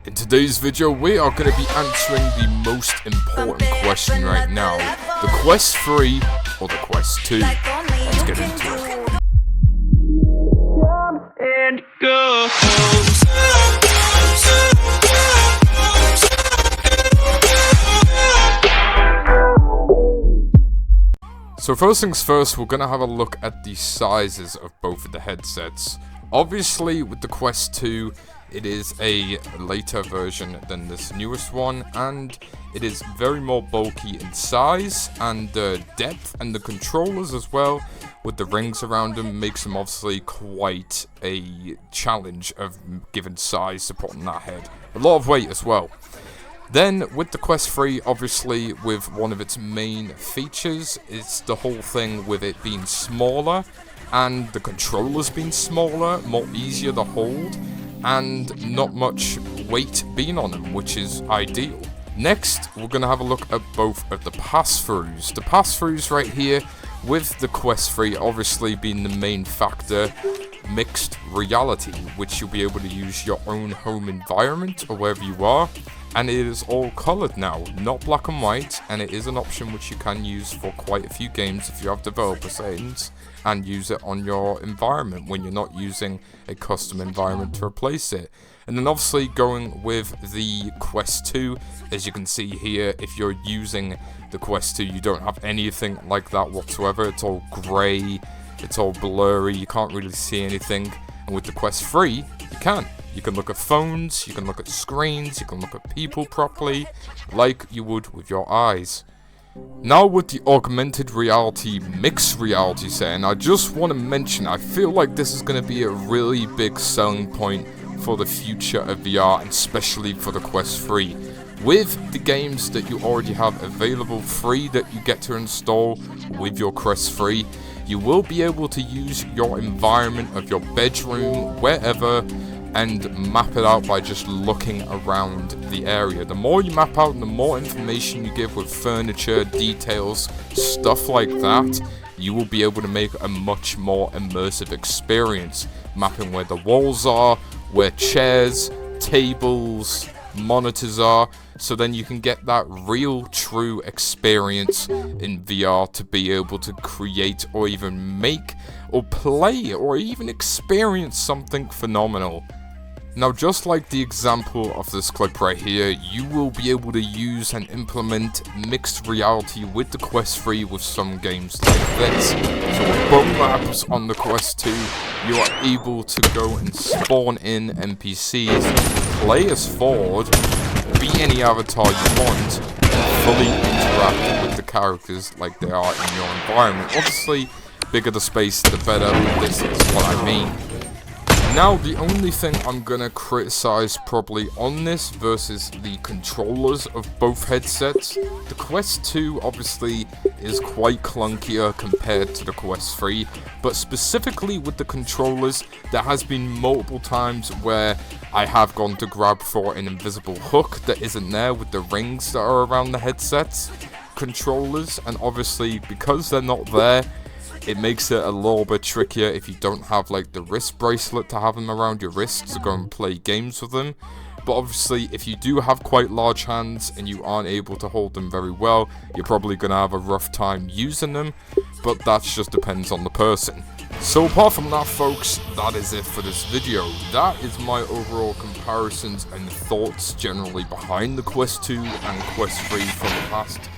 In today's video, we are going to be answering the most important question right now. The Quest 3 or the Quest 2? Let's get into it. And go. So first things first, we're going to have a look at the sizes of both of the headsets. Obviously, with the Quest 2, it is a later version than this newest one, and it is very more bulky in size and depth, and the controllers as well, with the rings around them, makes them obviously quite a challenge of given size to put on that head. A lot of weight as well. Then, with the Quest 3, obviously, with one of its main features, it's the whole thing with it being smaller, and the controllers being smaller, more easier to hold, and not much weight being on them, which is ideal. Next, we're going to have a look at both of the pass-throughs. The pass-throughs right here, with the Quest 3 obviously being the main factor, mixed reality, which you'll be able to use your own home environment or wherever you are. And it is all coloured now, not black and white, and it is an option which you can use for quite a few games if you have developer settings and use it on your environment when you're not using a custom environment to replace it. And then obviously going with the Quest 2, as you can see here, if you're using the Quest 2, you don't have anything like that whatsoever. It's all grey, it's all blurry, you can't really see anything. And with the Quest 3, you can. You can look at phones, you can look at screens, you can look at people properly, like you would with your eyes. Now with the Augmented Reality, Mixed Reality setting, I just want to mention, I feel like this is going to be a really big selling point for the future of VR, and especially for the Quest 3. With the games that you already have available free that you get to install with your Quest 3, you will be able to use your environment of your bedroom, wherever, and map it out by just looking around the area. The more you map out and the more information you give with furniture, details, stuff like that, you will be able to make a much more immersive experience. Mapping where the walls are, where chairs, tables, monitors are, so then you can get that real true experience in VR to be able to create or even make or play or even experience something phenomenal. Now, just like the example of this clip right here, you will be able to use and implement mixed reality with the Quest 3 with some games like this. So with both maps on the Quest 2, you are able to go and spawn in NPCs, play as Ford, be any avatar you want, and fully interact with the characters like they are in your environment. Obviously, bigger the space, the better, but this is what I mean. Now, the only thing I'm gonna criticize probably on this versus the controllers of both headsets, the Quest 2 obviously is quite clunkier compared to the Quest 3, but specifically with the controllers, there has been multiple times where I have gone to grab for an invisible hook that isn't there with the rings that are around the headsets controllers, and obviously because they're not there, it makes it a little bit trickier if you don't have like the wrist bracelet to have them around your wrist to go and play games with them. But obviously if you do have quite large hands and you aren't able to hold them very well, you're probably going to have a rough time using them, but that just depends on the person. So apart from that folks, that is it for this video. That is my overall comparisons and thoughts generally behind the Quest 2 and Quest 3 for the past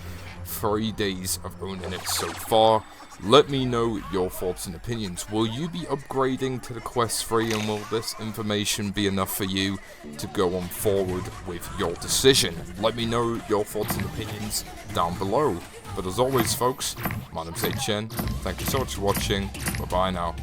3 days of owning it so far. Let me know your thoughts and opinions. Will you be upgrading to the Quest 3, and will this information be enough for you to go on forward with your decision? Let me know your thoughts and opinions down below. But as always folks, my name's Chen. Thank you so much for watching. Bye bye now.